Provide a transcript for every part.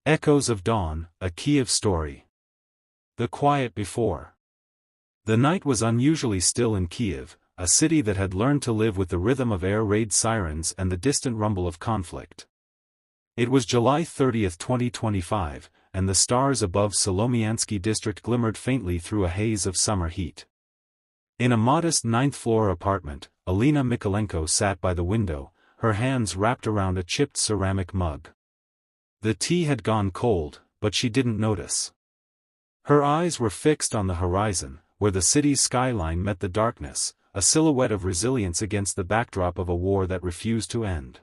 Echoes of Dawn, a Kyiv story. The quiet before. The night was unusually still in Kyiv, a city that had learned to live with the rhythm of air raid sirens and the distant rumble of conflict. It was July 30, 2025, and the stars above Solomiansky district glimmered faintly through a haze of summer heat. In a modest ninth-floor apartment, Alina Mikolenko sat by the window, her hands wrapped around a chipped ceramic mug. The tea had gone cold, but she didn't notice. Her eyes were fixed on the horizon, where the city's skyline met the darkness, a silhouette of resilience against the backdrop of a war that refused to end.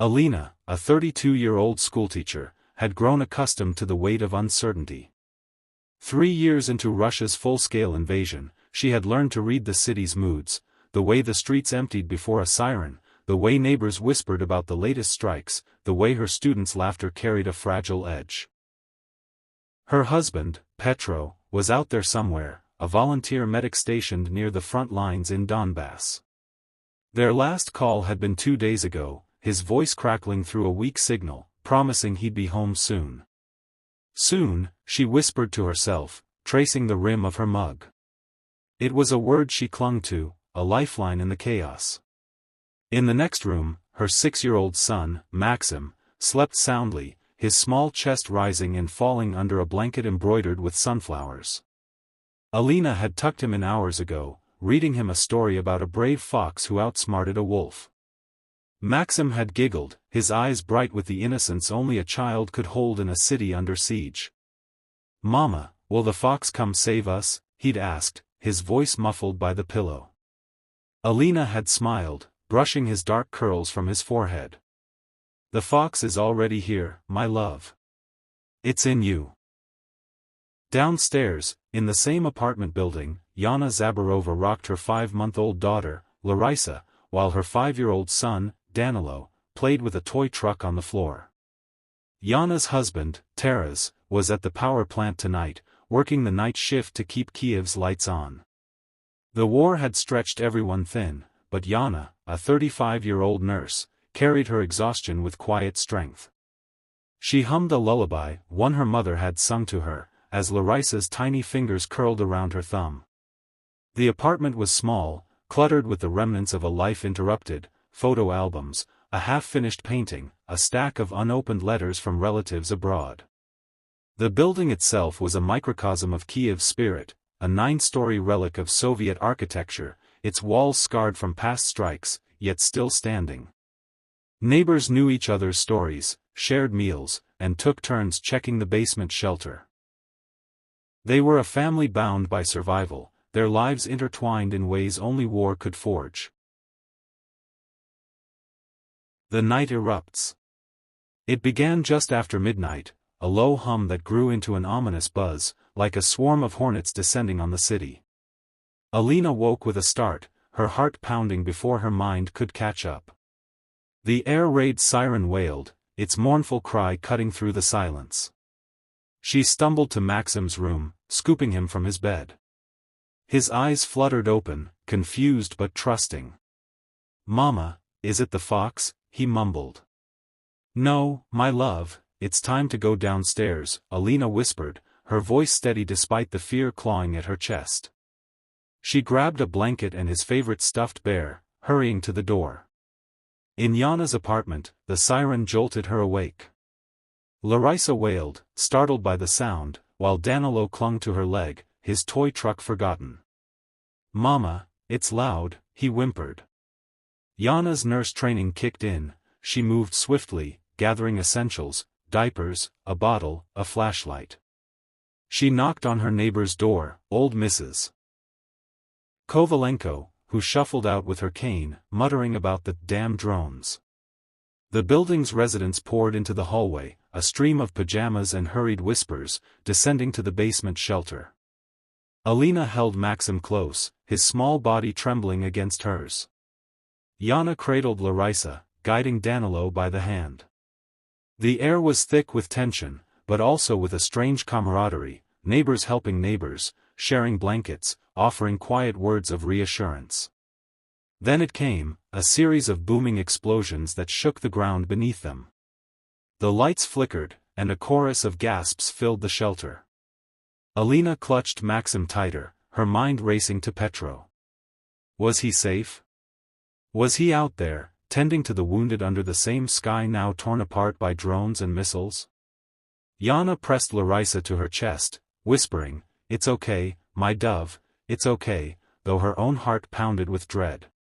Alina, a 32-year-old schoolteacher, had grown accustomed to the weight of uncertainty. 3 years into Russia's full-scale invasion, she had learned to read the city's moods, the way the streets emptied before a siren, the way neighbors whispered about the latest strikes, the way her students' laughter carried a fragile edge. Her husband, Petro, was out there somewhere, a volunteer medic stationed near the front lines in Donbass. Their last call had been 2 days ago, his voice crackling through a weak signal, promising he'd be home soon. Soon, she whispered to herself, tracing the rim of her mug. It was a word she clung to, a lifeline in the chaos. In the next room, her 6-year-old son, Maxim, slept soundly, his small chest rising and falling under a blanket embroidered with sunflowers. Alina had tucked him in hours ago, reading him a story about a brave fox who outsmarted a wolf. Maxim had giggled, his eyes bright with the innocence only a child could hold in a city under siege. "Mama, will the fox come save us?" he'd asked, his voice muffled by the pillow. Alina had smiled, brushing his dark curls from his forehead. "The fox is already here, my love. It's in you." Downstairs, in the same apartment building, Yana Zaborova rocked her 5-month-old daughter, Larisa, while her 5-year-old son, Danilo, played with a toy truck on the floor. Yana's husband, Taras, was at the power plant tonight, working the night shift to keep Kyiv's lights on. The war had stretched everyone thin, but Yana, a 35-year-old nurse, carried her exhaustion with quiet strength. She hummed a lullaby, one her mother had sung to her, as Larisa's tiny fingers curled around her thumb. The apartment was small, cluttered with the remnants of a life interrupted, photo albums, a half-finished painting, a stack of unopened letters from relatives abroad. The building itself was a microcosm of Kyiv's spirit, a 9-story relic of Soviet architecture, its walls scarred from past strikes, yet still standing. Neighbors knew each other's stories, shared meals, and took turns checking the basement shelter. They were a family bound by survival, their lives intertwined in ways only war could forge. The night erupts. It began just after midnight, a low hum that grew into an ominous buzz, like a swarm of hornets descending on the city. Alina woke with a start, her heart pounding before her mind could catch up. The air raid siren wailed, its mournful cry cutting through the silence. She stumbled to Maxim's room, scooping him from his bed. His eyes fluttered open, confused but trusting. "Mama, is it the fox?" he mumbled. "No, my love, it's time to go downstairs," Alina whispered, her voice steady despite the fear clawing at her chest. She grabbed a blanket and his favorite stuffed bear, hurrying to the door. In Yana's apartment, the siren jolted her awake. Larisa wailed, startled by the sound, while Danilo clung to her leg, his toy truck forgotten. "Mama, it's loud," he whimpered. Yana's nurse training kicked in, she moved swiftly, gathering essentials, diapers, a bottle, a flashlight. She knocked on her neighbor's door, old Mrs. Kovalenko, who shuffled out with her cane, muttering about the damn drones. The building's residents poured into the hallway, a stream of pajamas and hurried whispers, descending to the basement shelter. Alina held Maxim close, his small body trembling against hers. Yana cradled Larisa, guiding Danilo by the hand. The air was thick with tension, but also with a strange camaraderie, neighbors helping neighbors, sharing blankets, offering quiet words of reassurance. Then it came, a series of booming explosions that shook the ground beneath them. The lights flickered, and a chorus of gasps filled the shelter. Alina clutched Maxim tighter, her mind racing to Petro. Was he safe? Was he out there, tending to the wounded under the same sky now torn apart by drones and missiles? Yana pressed Larissa to her chest, whispering, "It's okay, my dove, it's okay," though her own heart pounded with dread.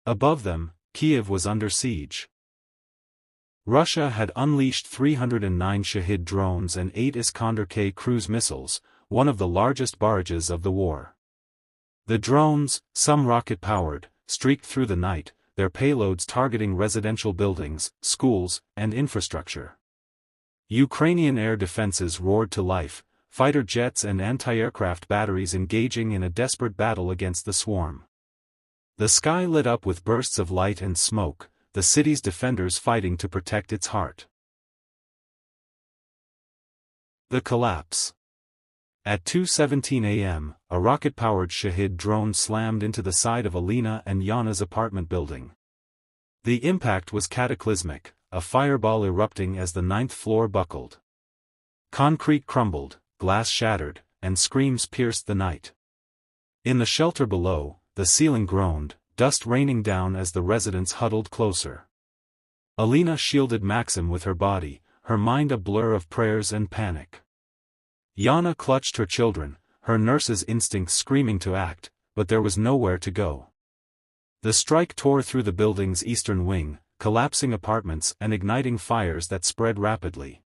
Above them, Kyiv was under siege. Russia had unleashed 309 Shahid drones and 8 Iskander-K cruise missiles, one of the largest barrages of the war. The drones, some rocket-powered, streaked through the night, their payloads targeting residential buildings, schools, and infrastructure. Ukrainian air defenses roared to life, fighter jets and anti-aircraft batteries engaging in a desperate battle against the swarm. The sky lit up with bursts of light and smoke, the city's defenders fighting to protect its heart. The collapse. At 2:17 a.m., a rocket-powered Shahid drone slammed into the side of Alina and Yana's apartment building. The impact was cataclysmic, a fireball erupting as the 9th floor buckled. Concrete crumbled, glass shattered, and screams pierced the night. In the shelter below, the ceiling groaned, dust raining down as the residents huddled closer. Alina shielded Maxim with her body, her mind a blur of prayers and panic. Yana clutched her children, her nurse's instincts screaming to act, but there was nowhere to go. The strike tore through the building's eastern wing, collapsing apartments and igniting fires that spread rapidly.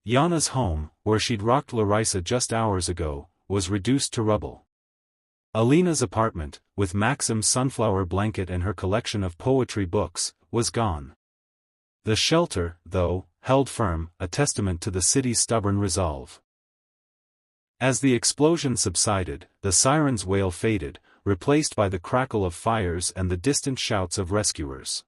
Yana's home, where she'd rocked Larissa just hours ago, was reduced to rubble. Alina's apartment, with Maxim's sunflower blanket and her collection of poetry books, was gone. The shelter, though, held firm, a testament to the city's stubborn resolve. As the explosion subsided, the siren's wail faded, replaced by the crackle of fires and the distant shouts of rescuers.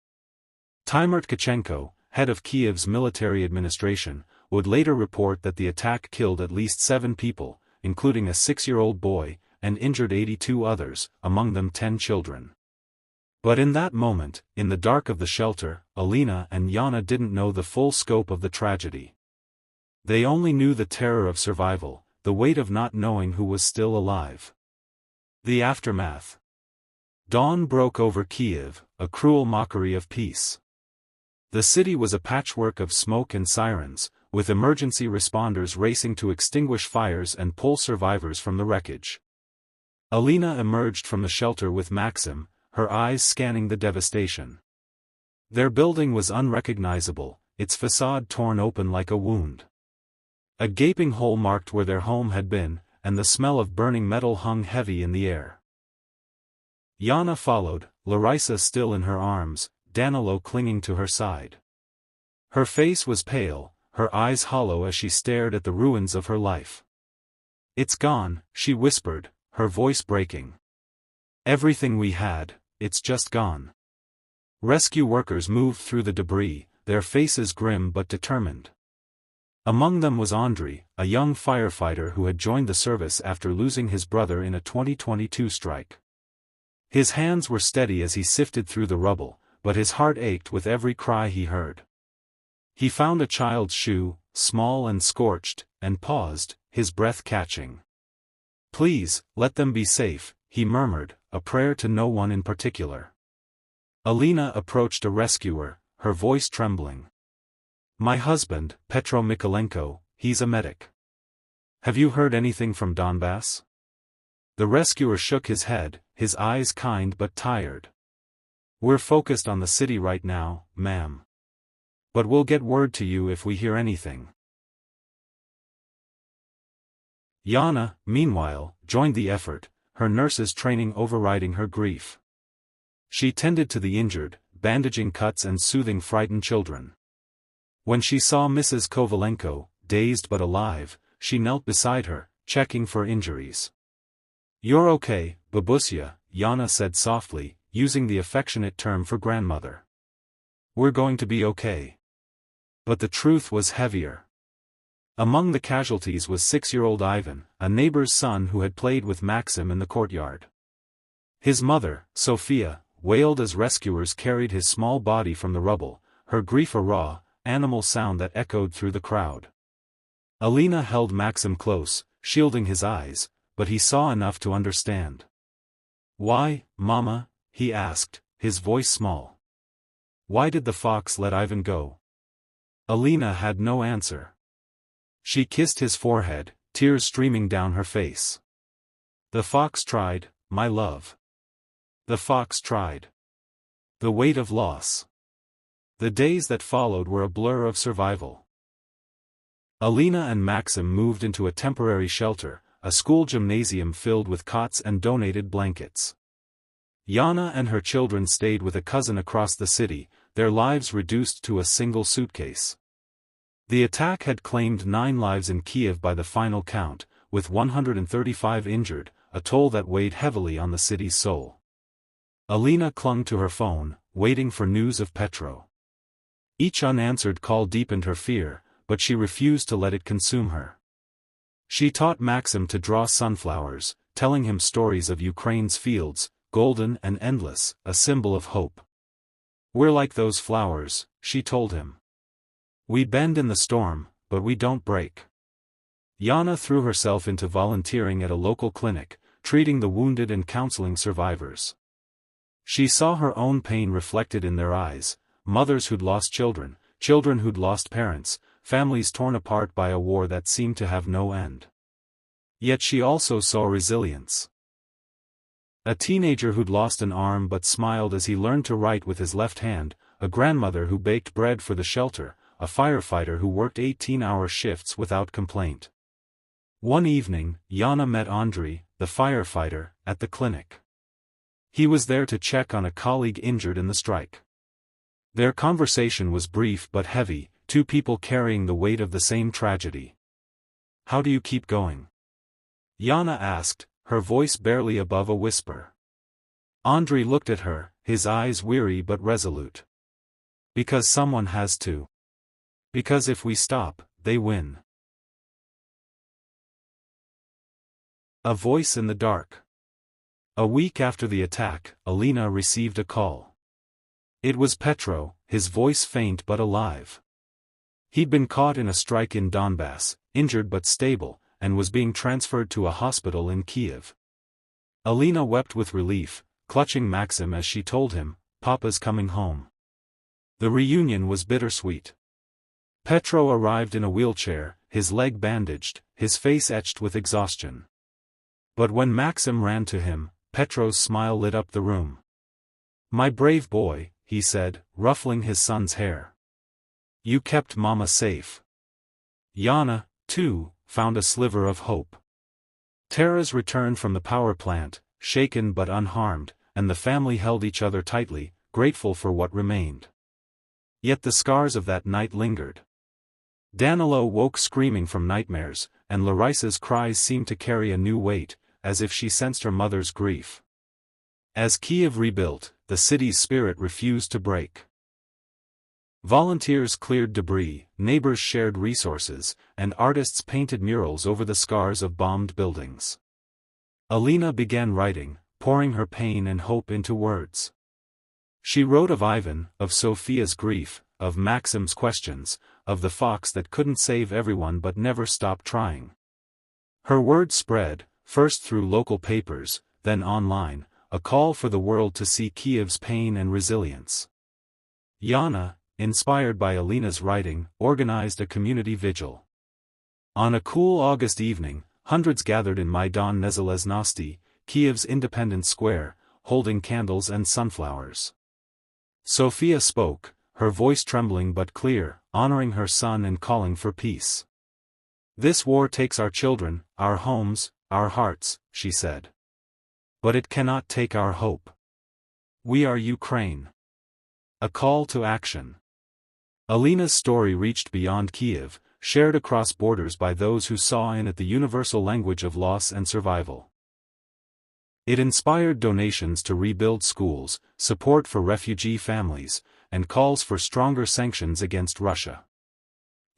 Timur Tkachenko, head of Kyiv's military administration, would later report that the attack killed at least 7 people, including a 6-year-old boy, and injured 82 others, among them 10 children. But in that moment, in the dark of the shelter, Alina and Yana didn't know the full scope of the tragedy. They only knew the terror of survival, the weight of not knowing who was still alive. The aftermath. Dawn broke over Kyiv, a cruel mockery of peace. The city was a patchwork of smoke and sirens, with emergency responders racing to extinguish fires and pull survivors from the wreckage. Alina emerged from the shelter with Maxim, her eyes scanning the devastation. Their building was unrecognizable, its facade torn open like a wound. A gaping hole marked where their home had been, and the smell of burning metal hung heavy in the air. Yana followed, Larissa still in her arms, Danilo clinging to her side. Her face was pale, her eyes hollow as she stared at the ruins of her life. "It's gone," she whispered, her voice breaking. "Everything we had, it's just gone." Rescue workers moved through the debris, their faces grim but determined. Among them was Andrei, a young firefighter who had joined the service after losing his brother in a 2022 strike. His hands were steady as he sifted through the rubble, but his heart ached with every cry he heard. He found a child's shoe, small and scorched, and paused, his breath catching. "Please, let them be safe," he murmured, a prayer to no one in particular. Alina approached a rescuer, her voice trembling. "My husband, Petro Mikolenko, he's a medic. Have you heard anything from Donbass?" The rescuer shook his head, his eyes kind but tired. "We're focused on the city right now, ma'am. But we'll get word to you if we hear anything." Yana, meanwhile, joined the effort, her nurse's training overriding her grief. She tended to the injured, bandaging cuts and soothing frightened children. When she saw Mrs. Kovalenko, dazed but alive, she knelt beside her, checking for injuries. "You're okay, Babushka," Yana said softly, using the affectionate term for grandmother. "We're going to be okay." But the truth was heavier. Among the casualties was 6-year-old Ivan, a neighbor's son who had played with Maxim in the courtyard. His mother, Sophia, wailed as rescuers carried his small body from the rubble, her grief a raw, animal sound that echoed through the crowd. Alina held Maxim close, shielding his eyes, but he saw enough to understand. "Why, Mama?" he asked, his voice small. "Why did the fox let Ivan go?" Alina had no answer. She kissed his forehead, tears streaming down her face. "The fox tried, my love. The fox tried." The weight of loss. The days that followed were a blur of survival. Alina and Maxim moved into a temporary shelter, a school gymnasium filled with cots and donated blankets. Yana and her children stayed with a cousin across the city, their lives reduced to a single suitcase. The attack had claimed 9 lives in Kyiv by the final count, with 135 injured, a toll that weighed heavily on the city's soul. Alina clung to her phone, waiting for news of Petro. Each unanswered call deepened her fear, but she refused to let it consume her. She taught Maxim to draw sunflowers, telling him stories of Ukraine's fields, golden and endless, a symbol of hope. "We're like those flowers," she told him. "We bend in the storm, but we don't break." Yana threw herself into volunteering at a local clinic, treating the wounded and counseling survivors. She saw her own pain reflected in their eyes, mothers who'd lost children, children who'd lost parents, families torn apart by a war that seemed to have no end. Yet she also saw resilience. A teenager who'd lost an arm but smiled as he learned to write with his left hand, a grandmother who baked bread for the shelter, a firefighter who worked 18-hour shifts without complaint. One evening, Yana met Andrei, the firefighter, at the clinic. He was there to check on a colleague injured in the strike. Their conversation was brief but heavy, two people carrying the weight of the same tragedy. "How do you keep going?" Yana asked, her voice barely above a whisper. Andrei looked at her, his eyes weary but resolute. "Because someone has to. Because if we stop, they win." A voice in the dark. A week after the attack, Alina received a call. It was Petro, his voice faint but alive. He'd been caught in a strike in Donbass, injured but stable, and was being transferred to a hospital in Kyiv. Alina wept with relief, clutching Maxim as she told him, "Papa's coming home." The reunion was bittersweet. Petro arrived in a wheelchair, his leg bandaged, his face etched with exhaustion. But when Maxim ran to him, Petro's smile lit up the room. "My brave boy," he said, ruffling his son's hair. "You kept Mama safe." Yana, too, found a sliver of hope. Tara's returned from the power plant, shaken but unharmed, and the family held each other tightly, grateful for what remained. Yet the scars of that night lingered. Danilo woke screaming from nightmares, and Larissa's cries seemed to carry a new weight, as if she sensed her mother's grief. As Kyiv rebuilt, the city's spirit refused to break. Volunteers cleared debris, neighbors shared resources, and artists painted murals over the scars of bombed buildings. Alina began writing, pouring her pain and hope into words. She wrote of Ivan, of Sophia's grief, of Maxim's questions, of the fox that couldn't save everyone but never stopped trying. Her words spread, first through local papers, then online, a call for the world to see Kyiv's pain and resilience. Yana, inspired by Alina's writing, organized a community vigil. On a cool August evening, hundreds gathered in Maidan Nezalezhnosti, Kyiv's Independence Square, holding candles and sunflowers. Sophia spoke, her voice trembling but clear, honoring her son and calling for peace. "This war takes our children, our homes, our hearts," she said. "But it cannot take our hope. We are Ukraine." A call to action. Alina's story reached beyond Kyiv, shared across borders by those who saw in it the universal language of loss and survival. It inspired donations to rebuild schools, support for refugee families, and calls for stronger sanctions against Russia.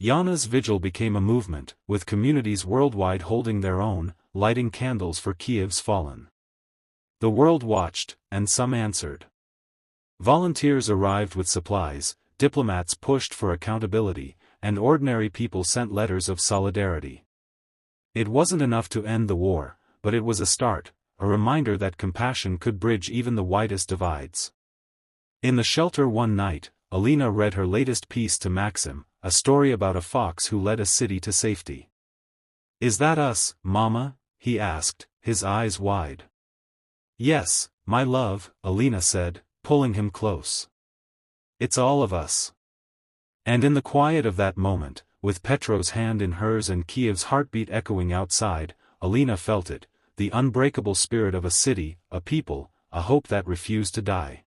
Yana's vigil became a movement, with communities worldwide holding their own, lighting candles for Kyiv's fallen. The world watched, and some answered. Volunteers arrived with supplies, diplomats pushed for accountability, and ordinary people sent letters of solidarity. It wasn't enough to end the war, but it was a start, a reminder that compassion could bridge even the widest divides. In the shelter one night, Alina read her latest piece to Maxim, a story about a fox who led a city to safety. "Is that us, Mama?" he asked, his eyes wide. "Yes, my love," Alina said, pulling him close. "It's all of us." And in the quiet of that moment, with Petro's hand in hers and Kyiv's heartbeat echoing outside, Alina felt it, the unbreakable spirit of a city, a people, a hope that refused to die.